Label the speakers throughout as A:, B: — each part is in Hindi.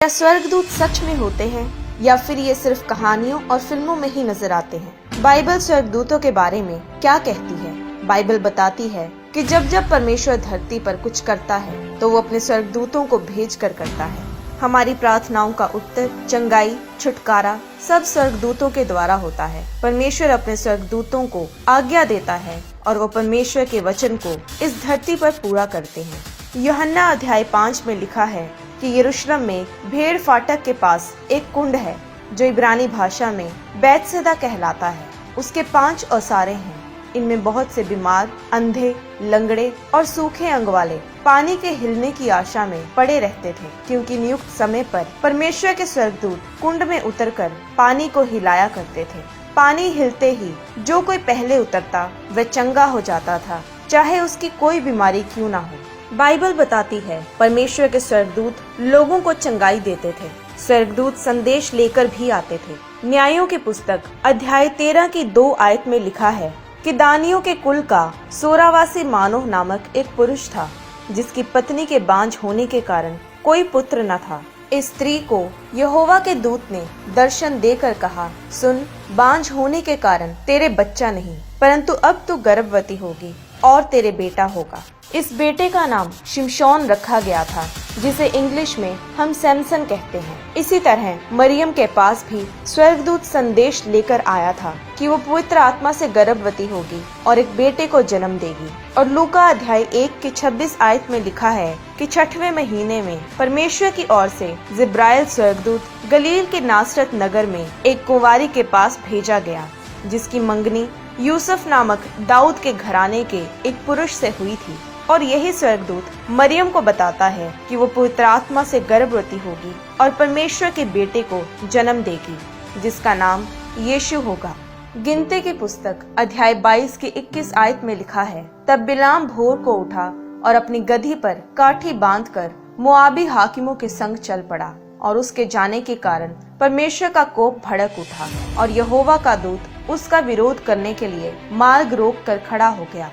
A: क्या स्वर्गदूत सच में होते हैं या फिर ये सिर्फ कहानियों और फिल्मों में ही नजर आते हैं? बाइबल स्वर्गदूतों के बारे में क्या कहती है? बाइबल बताती है कि जब जब परमेश्वर धरती पर कुछ करता है तो वो अपने स्वर्गदूतों को भेज कर करता है। हमारी प्रार्थनाओं का उत्तर, चंगाई, छुटकारा सब स्वर्गदूतों के द्वारा होता है। परमेश्वर अपने स्वर्गदूतों को आज्ञा देता है और वो परमेश्वर के वचन को इस धरती पर पूरा करते हैं। यूहन्ना अध्याय 5 में लिखा है कि यरूशलेम में भेड़ फाटक के पास एक कुंड है जो इब्रानी भाषा में बैतसैदा कहलाता है। उसके 5 ओसारे हैं। इनमें बहुत से बीमार, अंधे, लंगड़े और सूखे अंग वाले पानी के हिलने की आशा में पड़े रहते थे, क्योंकि नियुक्त समय पर परमेश्वर के स्वर्गदूत कुंड में उतरकर पानी को हिलाया करते थे। पानी हिलते ही जो कोई पहले उतरता वह चंगा हो जाता था, चाहे उसकी कोई बीमारी क्यों ना हो। बाइबल बताती है परमेश्वर के स्वर्गदूत लोगों को चंगाई देते थे। स्वर्गदूत संदेश लेकर भी आते थे। न्यायों की पुस्तक अध्याय 13 की 2 आयत में लिखा है कि दानियों के कुल का सोरावासी मानोह नामक एक पुरुष था, जिसकी पत्नी के बांझ होने के कारण कोई पुत्र न था। इस स्त्री को यहोवा के दूत ने दर्शन देकर कहा, सुन, बांझ होने के कारण तेरे बच्चा नहीं, परंतु अब तू गर्भवती होगी और तेरे बेटा होगा। इस बेटे का नाम शिमशोन रखा गया था, जिसे इंग्लिश में हम सैमसन कहते हैं। इसी तरह मरियम के पास भी स्वर्गदूत संदेश लेकर आया था कि वो पवित्र आत्मा से गर्भवती होगी और एक बेटे को जन्म देगी। और लूका अध्याय 1 की 26 आयत में लिखा है कि 6वें महीने में परमेश्वर की ओर से जिब्राइल स्वर्गदूत गलील के नासरत नगर में एक कुंवारी के पास भेजा गया, जिसकी मंगनी यूसुफ नामक दाऊद के घराने के एक पुरुष से हुई थी। और यही स्वर्गदूत मरियम को बताता है कि वो पवित्र आत्मा से गर्भवती होगी और परमेश्वर के बेटे को जन्म देगी, जिसका नाम यीशु होगा। गिनती की पुस्तक अध्याय 22 की 21 आयत में लिखा है, तब बिलाम भोर को उठा और अपनी गधी पर काठी बांधकर मोआबी हाकिमों के संग चल पड़ा, और उसके जाने के कारण परमेश्वर का कोप भड़क उठा और यहोवा का दूत उसका विरोध करने के लिए मार्ग रोक कर खड़ा हो गया।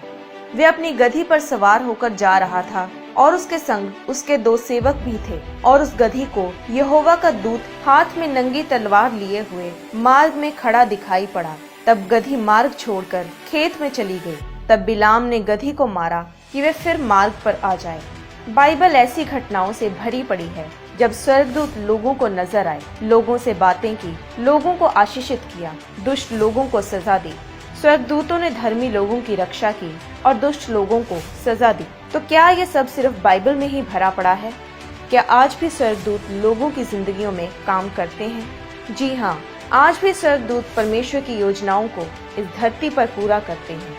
A: वे अपनी गधी पर सवार होकर जा रहा था और उसके संग उसके 2 सेवक भी थे, और उस गधी को यहोवा का दूत हाथ में नंगी तलवार लिए हुए मार्ग में खड़ा दिखाई पड़ा। तब गधी मार्ग छोड़कर खेत में चली गई। तब बिलाम ने गधी को मारा कि वे फिर मार्ग पर आ जाए। बाइबल ऐसी घटनाओं से भरी पड़ी है जब स्वर्गदूत लोगों को नजर आए, लोगों से बातें की, लोगों को आशीषित किया, दुष्ट लोगों को सजा दी। स्वर्गदूतों ने धर्मी लोगों की रक्षा की और दुष्ट लोगों को सजा दी। तो क्या ये सब सिर्फ बाइबल में ही भरा पड़ा है? क्या आज भी स्वर्गदूत लोगों की जिंदगियों में काम करते हैं? जी हाँ, आज भी स्वर्गदूत परमेश्वर की योजनाओं को इस धरती पर पूरा करते हैं।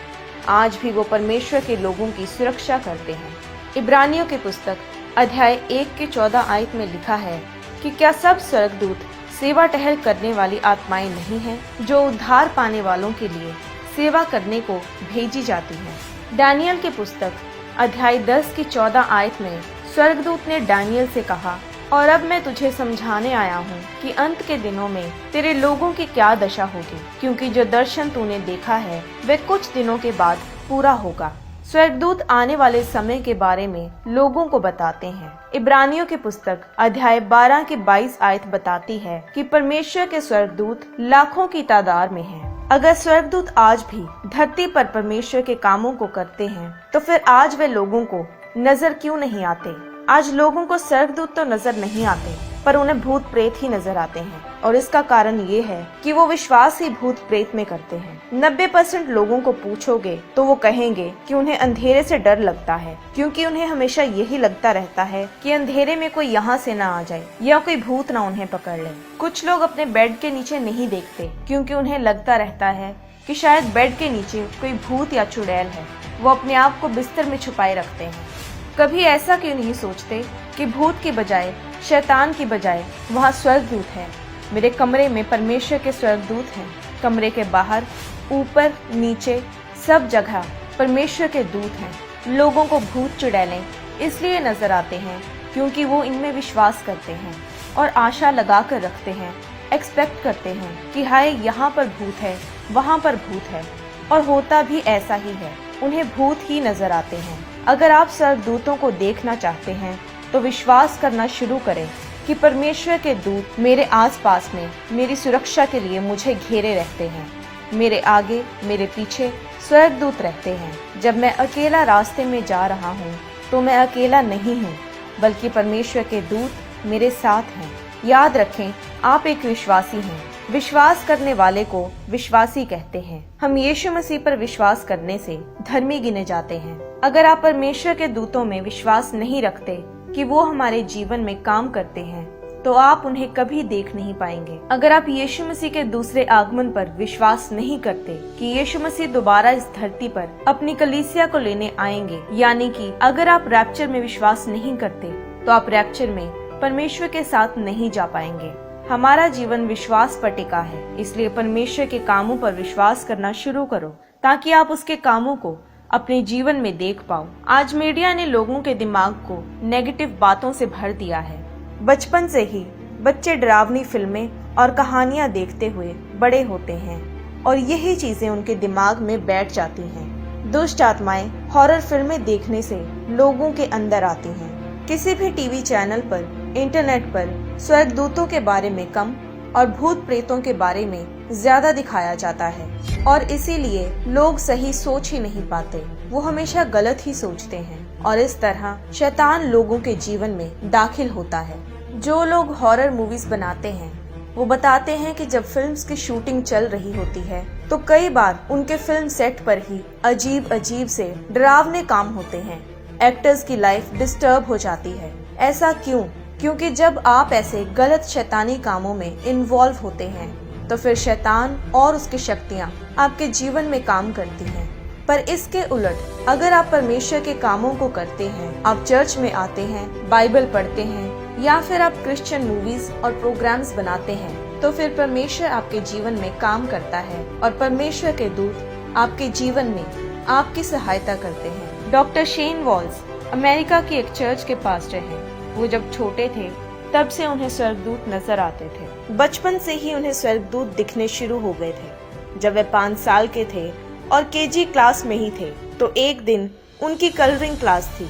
A: आज भी वो परमेश्वर के लोगों की सुरक्षा करते हैं। इब्रानियों की पुस्तक अध्याय 1 के 14 आयत में लिखा है कि क्या सब स्वर्गदूत सेवा टहल करने वाली आत्माएं नहीं हैं, जो उद्धार पाने वालों के लिए सेवा करने को भेजी जाती हैं। दानियल की पुस्तक अध्याय 10 की 14 आयत में स्वर्गदूत ने दानियल से कहा, और अब मैं तुझे समझाने आया हूँ कि अंत के दिनों में तेरे लोगों की क्या दशा होगी, क्योंकि जो दर्शन तूने देखा है वह कुछ दिनों के बाद पूरा होगा। स्वर्गदूत आने वाले समय के बारे में लोगों को बताते हैं। इब्रानियों की पुस्तक अध्याय 12 की 22 आयत बताती है कि परमेश्वर के स्वर्गदूत लाखों की तादाद में हैं। अगर स्वर्गदूत आज भी धरती पर परमेश्वर के कामों को करते हैं, तो फिर आज वे लोगों को नजर क्यों नहीं आते? आज लोगों को स्वर्गदूत तो नजर नहीं आते, पर उन्हें भूत प्रेत ही नजर आते हैं, और इसका कारण ये है कि वो विश्वास ही भूत प्रेत में करते हैं। 90% लोगों को पूछोगे तो वो कहेंगे कि उन्हें अंधेरे से डर लगता है, क्योंकि उन्हें हमेशा यही लगता रहता है कि अंधेरे में कोई यहाँ से ना आ जाए या कोई भूत ना उन्हें पकड़ ले। कुछ लोग अपने बेड के नीचे नहीं देखते, क्योंकि उन्हें लगता रहता है कि शायद बेड के नीचे कोई भूत या चुड़ैल है। वो अपने आप को बिस्तर में छुपाए रखते हैं। कभी ऐसा क्यों नहीं सोचते कि भूत की बजाय, शैतान की बजाय वहाँ स्वर्गदूत है। मेरे कमरे में परमेश्वर के स्वर्गदूत हैं। कमरे के बाहर, ऊपर, नीचे, सब जगह परमेश्वर के दूत हैं। लोगों को भूत चुड़ैलें इसलिए नजर आते हैं क्योंकि वो इनमें विश्वास करते हैं और आशा लगा कर रखते हैं, एक्सपेक्ट करते हैं कि हाय यहाँ पर भूत है, वहाँ पर भूत है, और होता भी ऐसा ही है। उन्हें भूत ही नजर आते हैं। अगर आप स्वर्गदूतों को देखना चाहते हैं तो विश्वास करना शुरू करें कि परमेश्वर के दूत मेरे आसपास में मेरी सुरक्षा के लिए मुझे घेरे रहते हैं। मेरे आगे मेरे पीछे स्वर्गदूत रहते हैं। जब मैं अकेला रास्ते में जा रहा हूँ तो मैं अकेला नहीं हूँ, बल्कि परमेश्वर के दूत मेरे साथ हैं। याद रखें, आप एक विश्वासी हैं। विश्वास करने वाले को विश्वासी कहते हैं। हम यीशु मसीह पर विश्वास करने से धर्मी गिने जाते हैं। अगर आप परमेश्वर के दूतों में विश्वास नहीं रखते कि वो हमारे जीवन में काम करते हैं, तो आप उन्हें कभी देख नहीं पाएंगे। अगर आप यीशु मसीह के दूसरे आगमन पर विश्वास नहीं करते कि यीशु मसीह दोबारा इस धरती पर अपनी कलीसिया को लेने आएंगे, यानी कि अगर आप रैप्चर में विश्वास नहीं करते, तो आप रैप्चर में परमेश्वर के साथ नहीं जा पाएंगे। हमारा जीवन विश्वास पर टिका है, इसलिए परमेश्वर के कामों पर विश्वास करना शुरू करो ताकि आप उसके कामों को अपने जीवन में देख पाओ। आज मीडिया ने लोगों के दिमाग को नेगेटिव बातों से भर दिया है। बचपन से ही बच्चे डरावनी फिल्में और कहानियां देखते हुए बड़े होते हैं और यही चीजें उनके दिमाग में बैठ जाती हैं। दुष्ट आत्माएं हॉरर फिल्में देखने से लोगों के अंदर आती हैं। किसी भी टीवी चैनल पर, इंटरनेट पर स्वर्गदूतों के बारे में कम और भूत प्रेतों के बारे में ज्यादा दिखाया जाता है और इसीलिए लोग सही सोच ही नहीं पाते। वो हमेशा गलत ही सोचते हैं और इस तरह शैतान लोगों के जीवन में दाखिल होता है। जो लोग हॉरर मूवीज बनाते हैं वो बताते हैं कि जब फिल्म्स की शूटिंग चल रही होती है तो कई बार उनके फिल्म सेट पर ही अजीब से डरावने काम होते हैं। एक्टर्स की लाइफ डिस्टर्ब हो जाती है। ऐसा क्यों? क्योंकि जब आप ऐसे गलत शैतानी कामों में इन्वॉल्व होते हैं तो फिर शैतान और उसकी शक्तियां आपके जीवन में काम करती हैं। पर इसके उलट अगर आप परमेश्वर के कामों को करते हैं, आप चर्च में आते हैं, बाइबल पढ़ते हैं या फिर आप क्रिश्चियन मूवीज और प्रोग्राम्स बनाते हैं, तो फिर परमेश्वर आपके जीवन में काम करता है और परमेश्वर के दूत आपके जीवन में आपकी सहायता करते हैं। डॉक्टर शेन वॉल्स अमेरिका की एक चर्च के पास्टर हैं। वो जब छोटे थे तब से उन्हें स्वर्गदूत नजर आते थे। बचपन से ही उन्हें स्वर्गदूत दिखने शुरू हो गए थे। जब वे 5 साल के थे और केजी क्लास में ही थे तो एक दिन उनकी कलरिंग क्लास थी।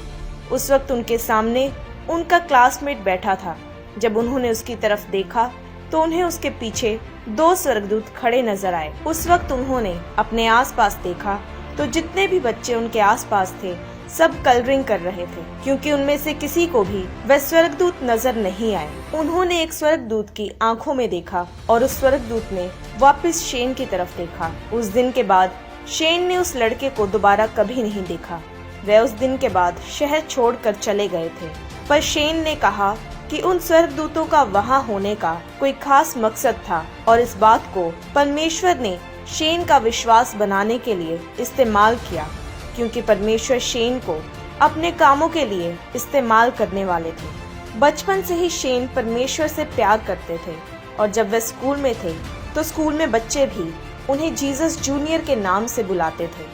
A: उस वक्त उनके सामने उनका क्लासमेट बैठा था। जब उन्होंने उसकी तरफ देखा तो उन्हें उसके पीछे 2 स्वर्गदूत खड़े नजर आए। उस वक्त उन्होंने अपने आसपास देखा तो जितने भी बच्चे उनके आसपास थे सब कलरिंग कर रहे थे, क्योंकि उनमें से किसी को भी वह स्वर्गदूत नजर नहीं आए। उन्होंने एक स्वर्गदूत की आंखों में देखा और उस स्वर्गदूत ने वापस शेन की तरफ देखा। उस दिन के बाद शेन ने उस लड़के को दोबारा कभी नहीं देखा। वह उस दिन के बाद शहर छोड़कर चले गए थे। पर शेन ने कहा कि उन स्वर्गदूतों का वहाँ होने का कोई खास मकसद था और इस बात को परमेश्वर ने शेन का विश्वास बनाने के लिए इस्तेमाल किया, क्योंकि परमेश्वर शेन को अपने कामों के लिए इस्तेमाल करने वाले थे। बचपन से ही शेन परमेश्वर से प्यार करते थे और जब वे स्कूल में थे तो स्कूल में बच्चे भी उन्हें जीसस जूनियर के नाम से बुलाते थे।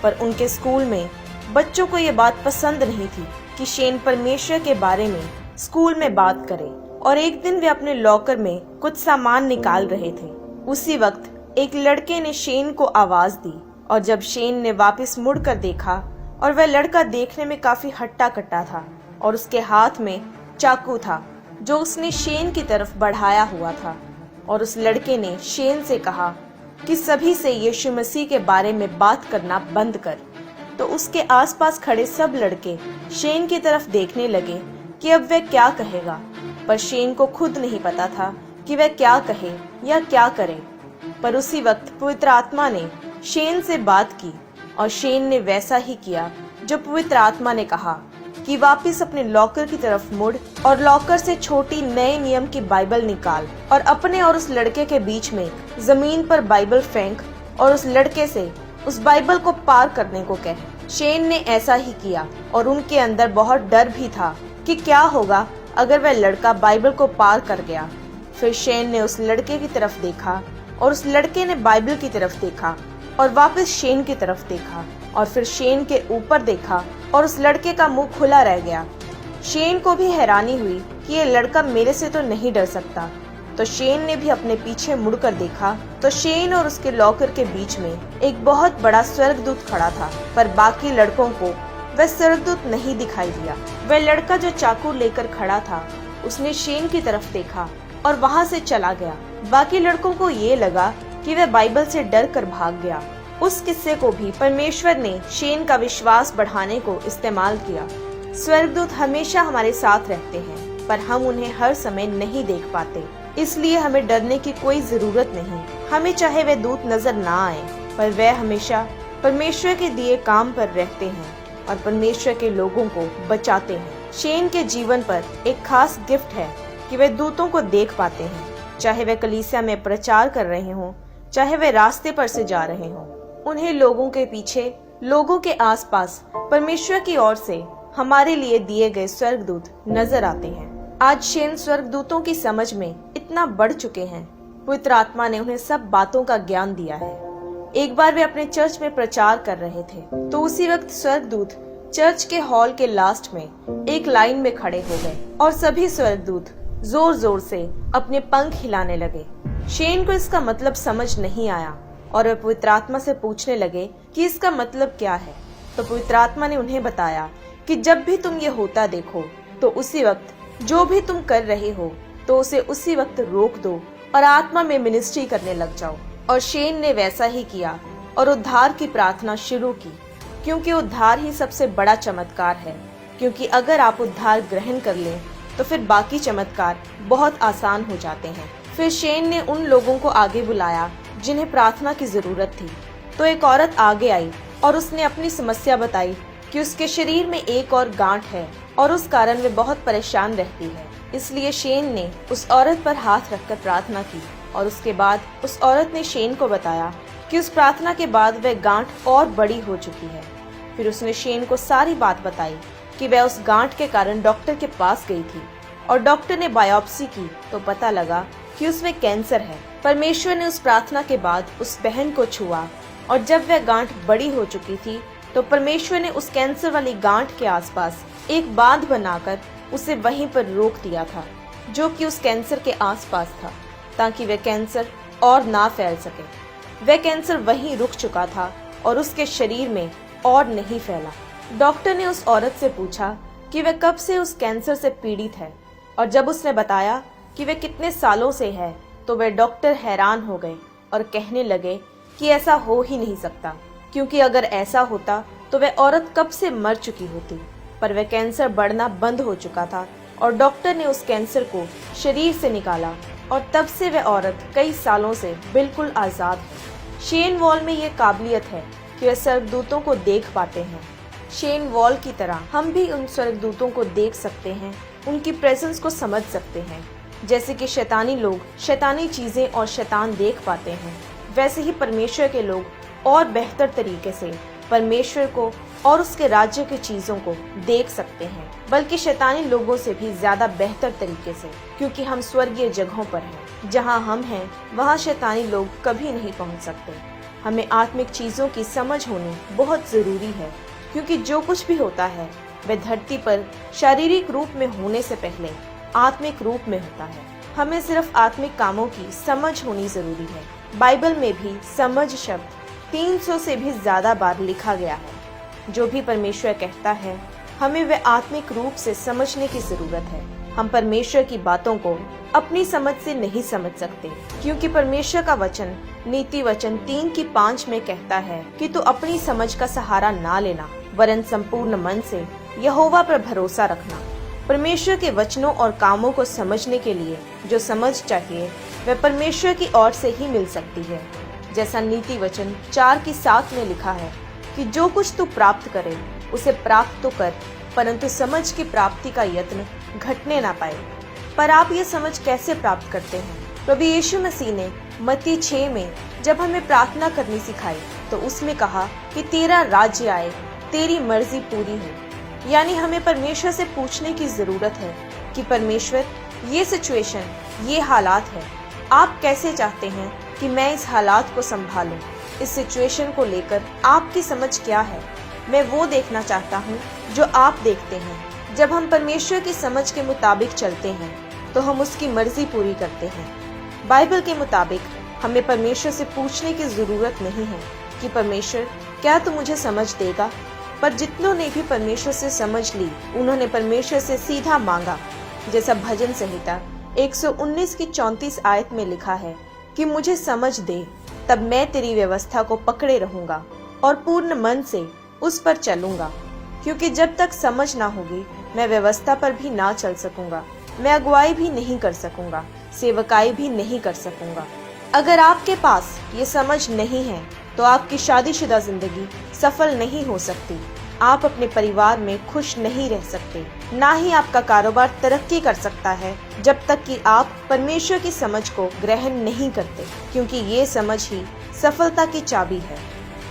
A: पर उनके स्कूल में बच्चों को ये बात पसंद नहीं थी कि शेन परमेश्वर के बारे में स्कूल में बात करे। और एक दिन वे अपने लॉकर में कुछ सामान निकाल रहे थे। उसी वक्त एक लड़के ने शेन को आवाज दी और जब शेन ने वापस मुड़कर देखा और वह लड़का देखने में काफी हट्टा कट्टा था और उसके हाथ में चाकू था जो उसने शेन की तरफ बढ़ाया हुआ था। और उस लड़के ने शेन से कहा कि सभी से यीशु मसीह के बारे में बात करना बंद कर। तो उसके आसपास खड़े सब लड़के शेन की तरफ देखने लगे कि अब वह क्या कहेगा, पर शेन को खुद नहीं पता था कि वह क्या कहे या क्या करे। पर उसी वक्त पवित्र आत्मा ने शेन से बात की और शेन ने वैसा ही किया जो पवित्र आत्मा ने कहा कि वापस अपने लॉकर की तरफ मुड़ और लॉकर से छोटी नए नियम की बाइबल निकाल और अपने और उस लड़के के बीच में जमीन पर बाइबल फेंक और उस लड़के से उस बाइबल को पार करने को कहे। शेन ने ऐसा ही किया और उनके अंदर बहुत डर भी था कि क्या होगा अगर वह लड़का बाइबल को पार कर गया। फिर शेन ने उस लड़के की तरफ देखा और उस लड़के ने बाइबल की तरफ देखा और वापस शेन की तरफ देखा और फिर शेन के ऊपर देखा और उस लड़के का मुंह खुला रह गया। शेन को भी हैरानी हुई कि ये लड़का मेरे से तो नहीं डर सकता। तो शेन ने भी अपने पीछे मुड़कर देखा तो शेन और उसके लॉकर के बीच में एक बहुत बड़ा स्वर्गदूत खड़ा था, पर बाकी लड़कों को वह स्वर्गदूत नहीं दिखाई दिया। वह लड़का जो चाकू लेकर खड़ा था उसने शेन की तरफ देखा और वहाँ से चला गया। बाकी लड़कों को ये लगा कि वह बाइबल से डर कर भाग गया। उस किस्से को भी परमेश्वर ने शेन का विश्वास बढ़ाने को इस्तेमाल किया। स्वर्गदूत हमेशा हमारे साथ रहते हैं, पर हम उन्हें हर समय नहीं देख पाते, इसलिए हमें डरने की कोई जरूरत नहीं। हमें चाहे वह दूत नजर ना आए, पर वह हमेशा परमेश्वर के दिए काम पर रहते हैं और परमेश्वर के लोगों को बचाते हैं। शेन के जीवन पर एक खास गिफ्ट है कि वे दूतों को देख पाते हैं, चाहे वे कलीसिया में प्रचार कर रहे हों, चाहे वे रास्ते पर से जा रहे हों। उन्हें लोगों के पीछे, लोगों के आसपास परमेश्वर की ओर से हमारे लिए दिए गए स्वर्गदूत नजर आते हैं। आज शेन स्वर्गदूतों की समझ में इतना बढ़ चुके हैं, पवित्र आत्मा ने उन्हें सब बातों का ज्ञान दिया है। एक बार वे अपने चर्च में प्रचार कर रहे थे, तो उसी वक्त स्वर्गदूत चर्च के हॉल के लास्ट में एक लाइन में खड़े हो गए और सभी स्वर्गदूत जोर जोर से अपने पंख हिलाने लगे। शेन को इसका मतलब समझ नहीं आया और वे पवित्र आत्मा से पूछने लगे कि इसका मतलब क्या है। तो पवित्र आत्मा ने उन्हें बताया कि जब भी तुम ये होता देखो, तो उसी वक्त जो भी तुम कर रहे हो, तो उसे उसी वक्त रोक दो और आत्मा में मिनिस्ट्री करने लग जाओ। और शेन ने वैसा ही किया और उद्धार की प्रार्थना शुरू की, क्योंकि उद्धार ही सबसे बड़ा चमत्कार है। क्योंकि अगर आप उद्धार ग्रहण कर लें, तो फिर बाकी चमत्कार बहुत आसान हो जाते हैं। फिर शेन ने उन लोगों को आगे बुलाया जिन्हें प्रार्थना की जरूरत थी। तो एक औरत आगे आई और उसने अपनी समस्या बताई कि उसके शरीर में एक और गांठ है और उस कारण वे बहुत परेशान रहती है। इसलिए शेन ने उस औरत पर हाथ रखकर प्रार्थना की और उसके बाद उस औरत ने शेन को बताया कि उस प्रार्थना के बाद वह गांठ और बड़ी हो चुकी है। फिर उसने शेन को सारी बात बताई कि वह उस गांठ के कारण डॉक्टर के पास गई थी और डॉक्टर ने बायोप्सी की तो पता लगा कि उसमें कैंसर है। परमेश्वर ने उस प्रार्थना के बाद उस बहन को छुआ और जब वह गांठ बड़ी हो चुकी थी, तो परमेश्वर ने उस कैंसर वाली गांठ के आसपास एक बांध बनाकर उसे वहीं पर रोक दिया था, जो कि उस कैंसर के आसपास था, ताकि वह कैंसर और ना फैल सके। वह कैंसर वहीं रुक चुका था और उसके शरीर में और नहीं फैला। डॉक्टर ने उस औरत से पूछा कि वह कब से उस कैंसर से पीड़ित है, और जब उसने बताया कि वह कितने सालों से है, तो वह डॉक्टर हैरान हो गए और कहने लगे कि ऐसा हो ही नहीं सकता, क्योंकि अगर ऐसा होता तो वह औरत कब से मर चुकी होती। पर वह कैंसर बढ़ना बंद हो चुका था और डॉक्टर ने उस कैंसर को शरीर से निकाला और तब से वह औरत कई सालों से बिल्कुल आजाद है। शेन वॉल में ये काबिलियत है कि वे स्वर्गदूतों को देख पाते हैं। शेन वॉल की तरह हम भी उन स्वर्गदूतों को देख सकते हैं, उनकी प्रेजेंस को समझ सकते हैं। जैसे कि शैतानी लोग शैतानी चीजें और शैतान देख पाते हैं, वैसे ही परमेश्वर के लोग और बेहतर तरीके से परमेश्वर को और उसके राज्य की चीजों को देख सकते हैं, बल्कि शैतानी लोगों से भी ज्यादा बेहतर तरीके से, क्योंकि हम स्वर्गीय जगहों पर हैं। जहां हम हैं, वहां शैतानी लोग कभी नहीं पहुंच सकते। हमें आत्मिक चीजों की समझ होनी बहुत जरूरी है, क्योंकि जो कुछ भी होता है वह धरती पर शारीरिक रूप में होने से पहले आत्मिक रूप में होता है। हमें सिर्फ आत्मिक कामों की समझ होनी जरूरी है। बाइबल में भी समझ शब्द 300 से भी ज्यादा बार लिखा गया है। जो भी परमेश्वर कहता है, हमें वह आत्मिक रूप से समझने की जरूरत है। हम परमेश्वर की बातों को अपनी समझ से नहीं समझ सकते, क्योंकि परमेश्वर का वचन नीति वचन 3:5 में कहता है कि तू अपनी समझ का सहारा ना लेना, वरन संपूर्ण मन से यहोवा पर भरोसा रखना। परमेश्वर के वचनों और कामों को समझने के लिए जो समझ चाहिए, वह परमेश्वर की ओर से ही मिल सकती है। जैसा नीति वचन 4:7 में लिखा है कि जो कुछ तू प्राप्त करे उसे प्राप्त तो कर, परंतु समझ की प्राप्ति का यत्न घटने ना पाए। पर आप ये समझ कैसे प्राप्त करते हैं? प्रभु यीशु मसीह ने मत्ती 6 में जब हमें प्रार्थना करनी सिखाई, तो उसमें कहा कि तेरा राज्य आए, तेरी मर्जी पूरी हो। यानी हमें परमेश्वर से पूछने की जरूरत है कि परमेश्वर, ये सिचुएशन, ये हालात है, आप कैसे चाहते हैं कि मैं इस हालात को संभालूं? इस सिचुएशन को लेकर आपकी समझ क्या है? मैं वो देखना चाहता हूँ जो आप देखते हैं। जब हम परमेश्वर की समझ के मुताबिक चलते हैं, तो हम उसकी मर्जी पूरी करते हैं। बाइबल के मुताबिक हमें परमेश्वर से पूछने की जरूरत नहीं है कि परमेश्वर, क्या तू मुझे समझ देगा? पर जितनों ने भी परमेश्वर से समझ ली, उन्होंने परमेश्वर से सीधा मांगा जैसा भजन संहिता 119 की 34 आयत में लिखा है कि मुझे समझ दे, तब मैं तेरी व्यवस्था को पकड़े रहूंगा और पूर्ण मन से उस पर चलूंगा। क्योंकि जब तक समझ ना होगी, मैं व्यवस्था पर भी ना चल सकूंगा, मैं अगुवाई भी नहीं कर सकूंगा, सेवकाई भी नहीं कर सकूंगा। अगर आपके पास ये समझ नहीं है तो आपकी शादीशुदा जिंदगी सफल नहीं हो सकती, आप अपने परिवार में खुश नहीं रह सकते, ना ही आपका कारोबार तरक्की कर सकता है जब तक कि आप परमेश्वर की समझ को ग्रहण नहीं करते, क्योंकि ये समझ ही सफलता की चाबी है।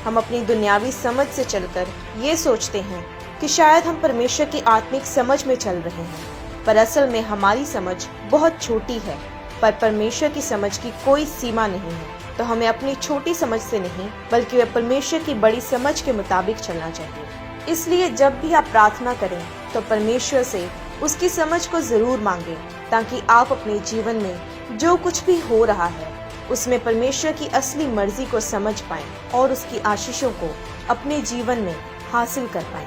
A: हम अपनी दुनियावी समझ से चलकर ये सोचते हैं कि शायद हम परमेश्वर की आत्मिक समझ में चल रहे हैं, पर असल में हमारी समझ बहुत छोटी है। पर परमेश्वर की समझ की कोई सीमा नहीं है, तो हमें अपनी छोटी समझ से नहीं बल्कि वह परमेश्वर की बड़ी समझ के मुताबिक चलना चाहिए। इसलिए जब भी आप प्रार्थना करें तो परमेश्वर से उसकी समझ को जरूर मांगें, ताकि आप अपने जीवन में जो कुछ भी हो रहा है उसमें परमेश्वर की असली मर्जी को समझ पाएं और उसकी आशीषों को अपने जीवन में हासिल कर पाएं।